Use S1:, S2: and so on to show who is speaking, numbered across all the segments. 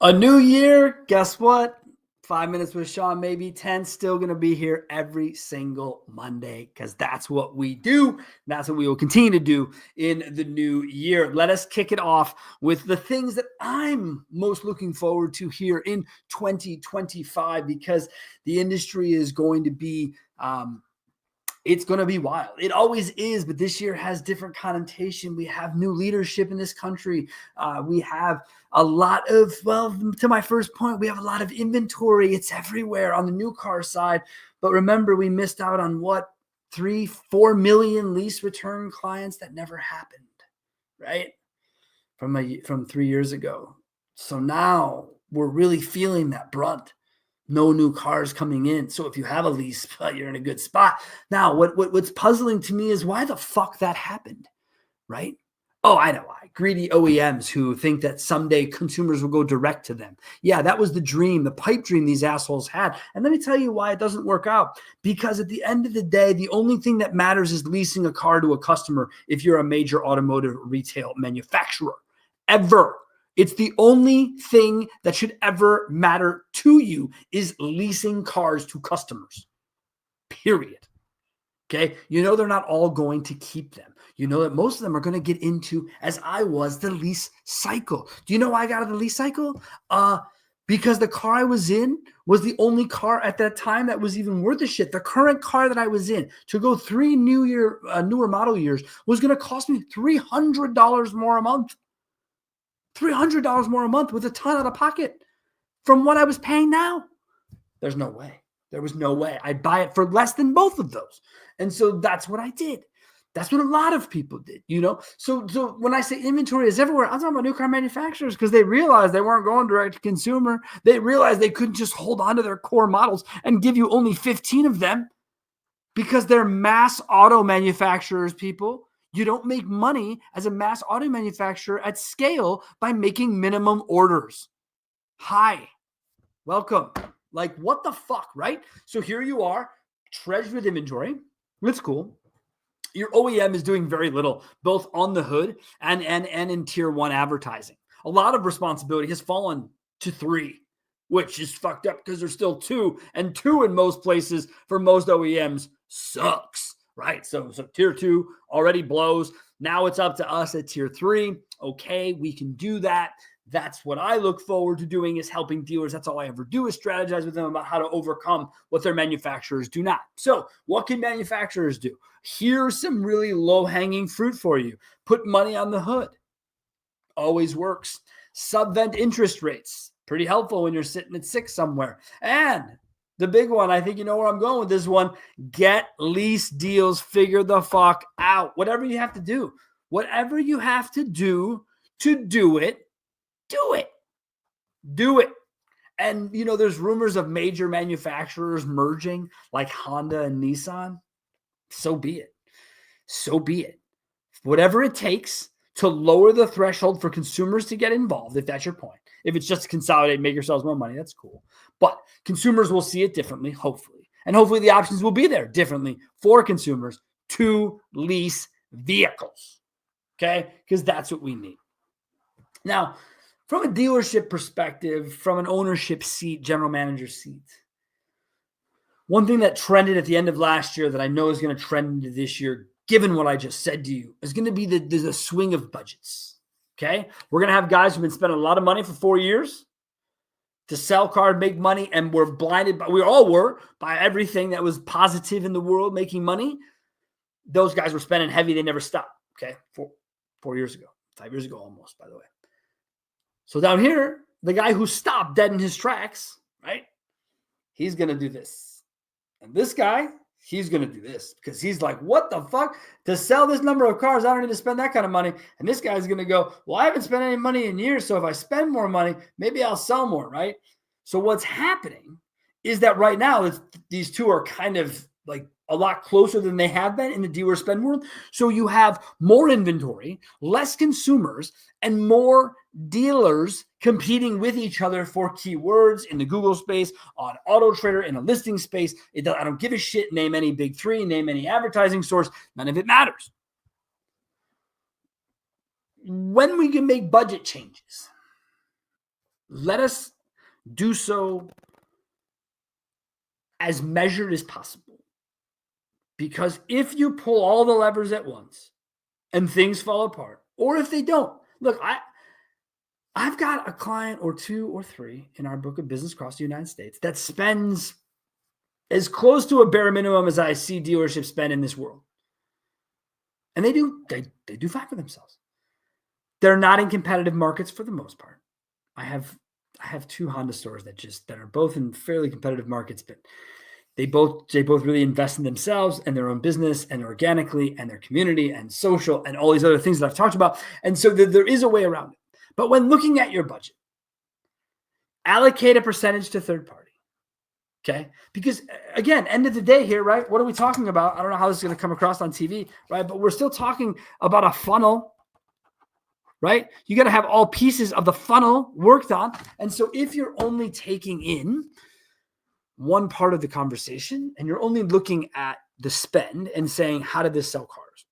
S1: A new year, guess what? 5 minutes with Sean, maybe 10, still going to be here every single Monday because that's what we do. That's what we will continue to do in the new year. Let us kick it off with the things that I'm most looking forward to here in 2025 because the industry is going to be it's going to be wild. It always is, but this year has different connotation. We have new leadership in this country. We have a lot of, well, to my first point, we have a lot of inventory. It's everywhere on the new car side. But remember, we missed out on what? 3-4 million lease return clients that never happened, right? From 3 years ago. So now we're really feeling that brunt. No new cars coming in. So if you have a lease, you're in a good spot. Now, what's puzzling to me is why the fuck that happened, right? Oh, I know why. Greedy OEMs who think that someday consumers will go direct to them. Yeah, that was the dream, the pipe dream these assholes had. And let me tell you why it doesn't work out. Because at the end of the day, the only thing that matters is leasing a car to a customer if you're a major automotive retail manufacturer. Ever. It's the only thing that should ever matter to you is leasing cars to customers, period. Okay. You know, they're not all going to keep them. You know that most of them are going to get into, as I was, the lease cycle. Do you know why I got out of the lease cycle? Because the car I was in was the only car at that time that was even worth a shit. The current car that I was in to go 3 newer model years was going to cost me $300 more a month. $300 more a month with a ton out of pocket from what I was paying now. There's no way. There was no way. I'd buy it for less than both of those. And so that's what I did. That's what a lot of people did, you know? So when I say inventory is everywhere, I'm talking about new car manufacturers because they realized they weren't going direct to consumer. They realized they couldn't just hold on to their core models and give you only 15 of them because they're mass auto manufacturers, people. You don't make money as a mass auto manufacturer at scale by making minimum orders. Hi, welcome. Like, what the fuck, right? So here you are, treasured with inventory. It's cool. Your OEM is doing very little, both on the hood and in tier one advertising. A lot of responsibility has fallen to 3, which is fucked up because there's still 2, and 2 in most places for most OEMs sucks. Right. So tier 2 already blows. Now it's up to us at tier 3. Okay, we can do that. That's what I look forward to doing is helping dealers. That's all I ever do is strategize with them about how to overcome what their manufacturers do not. So what can manufacturers do? Here's some really low-hanging fruit for you. Put money on the hood. Always works. Subvent interest rates. Pretty helpful when you're sitting at 6 somewhere. And the big one, I think you know where I'm going with this one. Get lease deals. Figure the fuck out. Whatever you have to do. Whatever you have to do it, do it. Do it. And, you know, there's rumors of major manufacturers merging like Honda and Nissan. So be it. So be it. Whatever it takes to lower the threshold for consumers to get involved, if that's your point. If it's just to consolidate and make yourselves more money, that's cool. But consumers will see it differently, hopefully. And hopefully the options will be there differently for consumers to lease vehicles. Okay? Because that's what we need. Now, from a dealership perspective, from an ownership seat, general manager seat, one thing that trended at the end of last year that I know is going to trend into this year, given what I just said to you, is going to be the swing of budgets. Okay? We're going to have guys who've been spending a lot of money for 4 years to sell cars, make money, and we're blinded by, we all were, by everything that was positive in the world, making money. Those guys were spending heavy. They never stopped. Okay? 4 years ago, 5 years ago almost, by the way. So down here, the guy who stopped dead in his tracks, right? He's going to do this. And this guy, he's going to do this because he's like, what the fuck? To sell this number of cars, I don't need to spend that kind of money. And this guy's going to go, well, I haven't spent any money in years. So if I spend more money, maybe I'll sell more, right? So what's happening is that right now, these two are kind of like a lot closer than they have been in the dealer spend world. So you have more inventory, less consumers, and more dealers competing with each other for keywords in the Google space, on Auto Trader, in a listing space. I don't give a shit. Name any big 3, name any advertising source. None of it matters. When we can make budget changes, Let us do so as measured as possible. Because if you pull all the levers at once and things fall apart, or if they don't, look, I've got a client or two or three in our book of business across the United States that spends as close to a bare minimum as I see dealerships spend in this world. And they do fine for themselves. They're not in competitive markets for the most part. I have two Honda stores that are both in fairly competitive markets, but they both really invest in themselves and their own business and organically and their community and social and all these other things that I've talked about. And so there is a way around it. But when looking at your budget, allocate a percentage to third party. Okay. Because again, end of the day here, right? What are we talking about? I don't know how this is going to come across on TV, right? But we're still talking about a funnel, right? You got to have all pieces of the funnel worked on. And so if you're only taking in one part of the conversation and you're only looking at the spend and saying, how did this sell cars?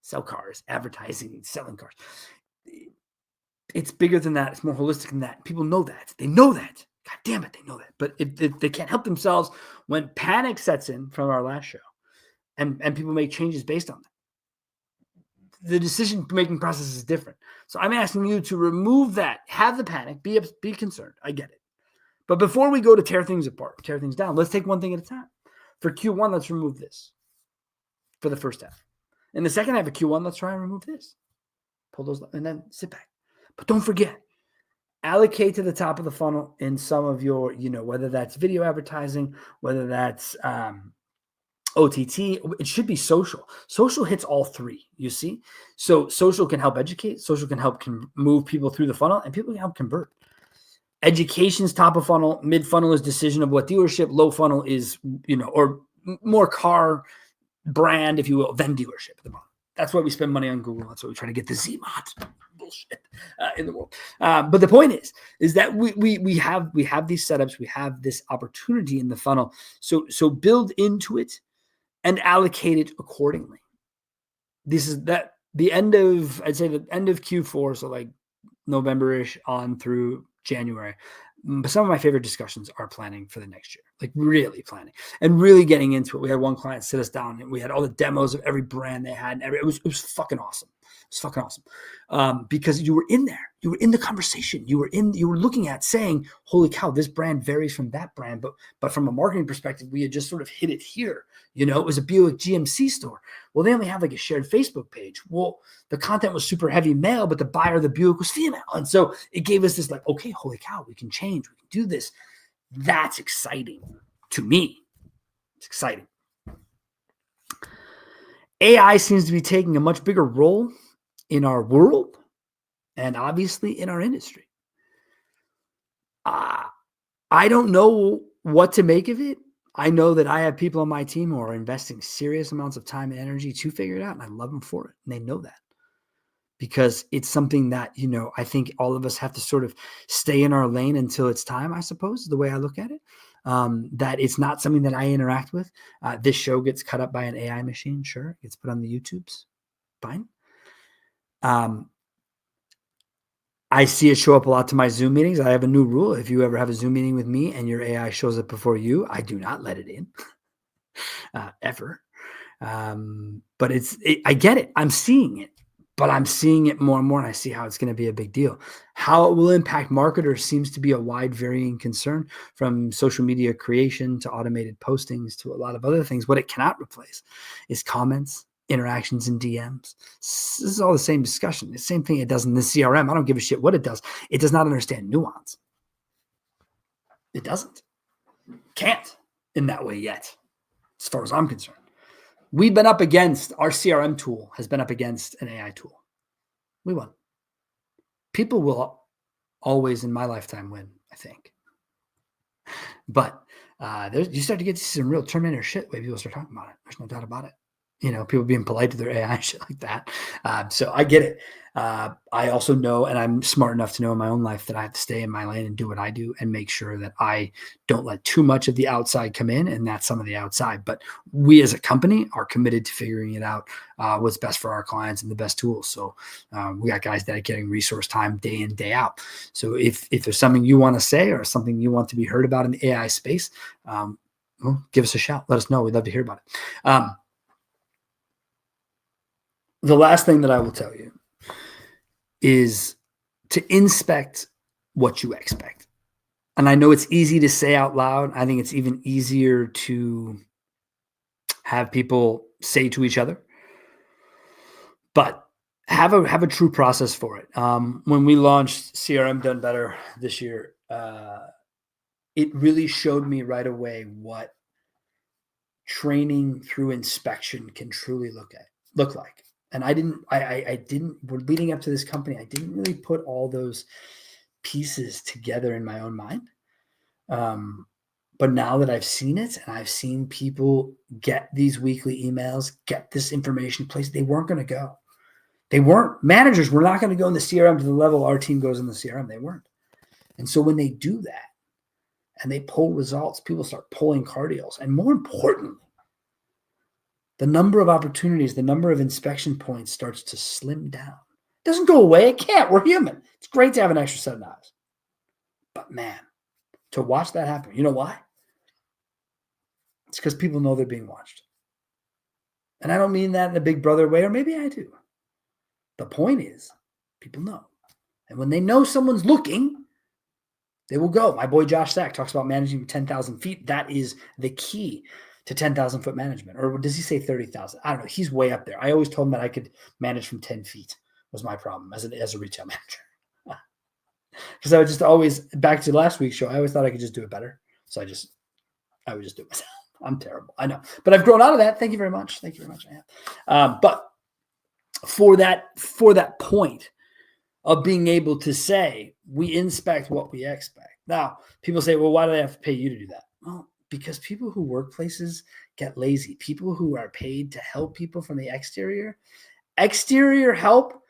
S1: Sell cars, advertising, selling cars. It's bigger than that. It's more holistic than that. People know that. They know that. God damn it, they know that. But if they can't help themselves when panic sets in from our last show and people make changes based on that. The decision-making process is different. So I'm asking you to remove that. Have the panic. Be concerned. I get it. But before we go to tear things apart, tear things down, let's take one thing at a time. For Q1, let's remove this for the first half. In the second half of Q1, let's try and remove this. Pull those and then sit back. But don't forget, allocate to the top of the funnel in some of your, whether that's video advertising, whether that's OTT, it should be social. Social hits all three, you see? So social can help educate, social can help move people through the funnel, and people can help convert. Education's top of funnel, mid funnel is decision of what dealership, low funnel is, or more car brand, if you will, than dealership at the moment. That's why we spend money on Google. That's why we try to get the Z-mod bullshit in the world. But the point is that we have these setups, we have this opportunity in the funnel. So build into it and allocate it accordingly. This is the end of, I'd say the end of Q4, so like November-ish on through January. Some of my favorite discussions are planning for the next year, like really planning and really getting into it. We had one client sit us down and we had all the demos of every brand they had. And it was fucking awesome. It's fucking awesome. Because you were in there, you were in the conversation, you were looking at saying, holy cow, this brand varies from that brand. But from a marketing perspective, we had just sort of hit it here. It was a Buick GMC store. Well, they only have like a shared Facebook page. Well, the content was super heavy male, but the buyer of the Buick was female. And so it gave us this like, okay, holy cow, we can change, we can do this. That's exciting to me. It's exciting. AI seems to be taking a much bigger role in our world and obviously in our industry. I don't know what to make of it. I know that I have people on my team who are investing serious amounts of time and energy to figure it out, and I love them for it. And they know that because it's something that, I think all of us have to sort of stay in our lane until it's time, I suppose, is the way I look at it. That it's not something that I interact with. This show gets cut up by an AI machine. Sure. It gets put on the YouTubes. Fine. I see it show up a lot to my Zoom meetings. I have a new rule. If you ever have a Zoom meeting with me and your AI shows up before you, I do not let it in ever. But I get it. I'm seeing it, but I'm seeing it more and more. And I see how it's going to be a big deal. How it will impact marketers seems to be a wide varying concern, from social media creation to automated postings to a lot of other things. What it cannot replace is comments, interactions in DMs. This is all the same discussion. The same thing it does in the CRM. I don't give a shit what it does. It does not understand nuance. It doesn't. Can't in that way yet, as far as I'm concerned. We've been up against, our CRM tool has been up against an AI tool. We won. People will always in my lifetime win, I think. But you start to get some real Terminator shit when people start talking about it. There's no doubt about it. people being polite to their AI, shit like that. So I get it. I also know, and I'm smart enough to know in my own life that I have to stay in my lane and do what I do and make sure that I don't let too much of the outside come in, and that's some of the outside. But we as a company are committed to figuring it out, what's best for our clients and the best tools. So we got guys dedicating resource time day in, day out. So if there's something you want to say or something you want to be heard about in the AI space, well, give us a shout. Let us know. We'd love to hear about it. The last thing that I will tell you is to inspect what you expect. And I know it's easy to say out loud. I think it's even easier to have people say to each other, but have a true process for it. When we launched CRM Done Better this year, it really showed me right away what training through inspection can truly look like. And I didn't, we're leading up to this company. I didn't really put all those pieces together in my own mind. But now that I've seen it and I've seen people get these weekly emails, get this information in place, they weren't going to go. They weren't. Managers were not going to go in the CRM to the level our team goes in the CRM. They weren't. And so when they do that and they pull results, people start pulling car deals. And more importantly, the number of opportunities, the number of inspection points starts to slim down. It doesn't go away. It can't. We're human. It's great to have an extra set of eyes. But man, to watch that happen, you know why? It's because people know they're being watched. And I don't mean that in a big brother way, or maybe I do. The point is, people know. And when they know someone's looking, they will go. My boy Josh Sack talks about managing 10,000 feet. That is the key to 10,000 foot management. Or does he say 30,000? I don't know. He's way up there. I always told him that I could manage from 10 feet was my problem as a retail manager. Because I was just always, back to last week's show, I always thought I could just do it better. So I would just do it myself. I'm terrible. I know. But I've grown out of that. Thank you very much. Thank you very much. I have. But for that point of being able to say, we inspect what we expect. Now, people say, well, why do they have to pay you to do that? Well, because people who work places get lazy. People who are paid to help people from the exterior help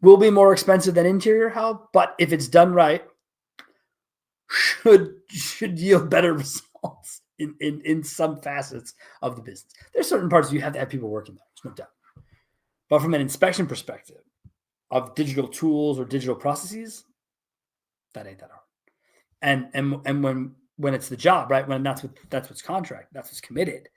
S1: will be more expensive than interior help, but if it's done right, should yield better results in some facets of the business. There's certain parts you have to have people working there. There's no doubt. But from an inspection perspective of digital tools or digital processes, that ain't that hard. And when it's the job, right? When that's what's contract, that's what's committed.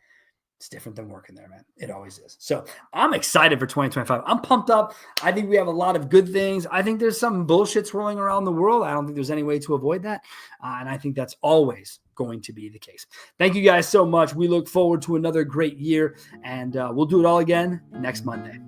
S1: It's different than working there, man. It always is. So I'm excited for 2025. I'm pumped up. I think we have a lot of good things. I think there's some bullshit swirling around the world. I don't think there's any way to avoid that. And I think that's always going to be the case. Thank you guys so much. We look forward to another great year, and we'll do it all again next Monday.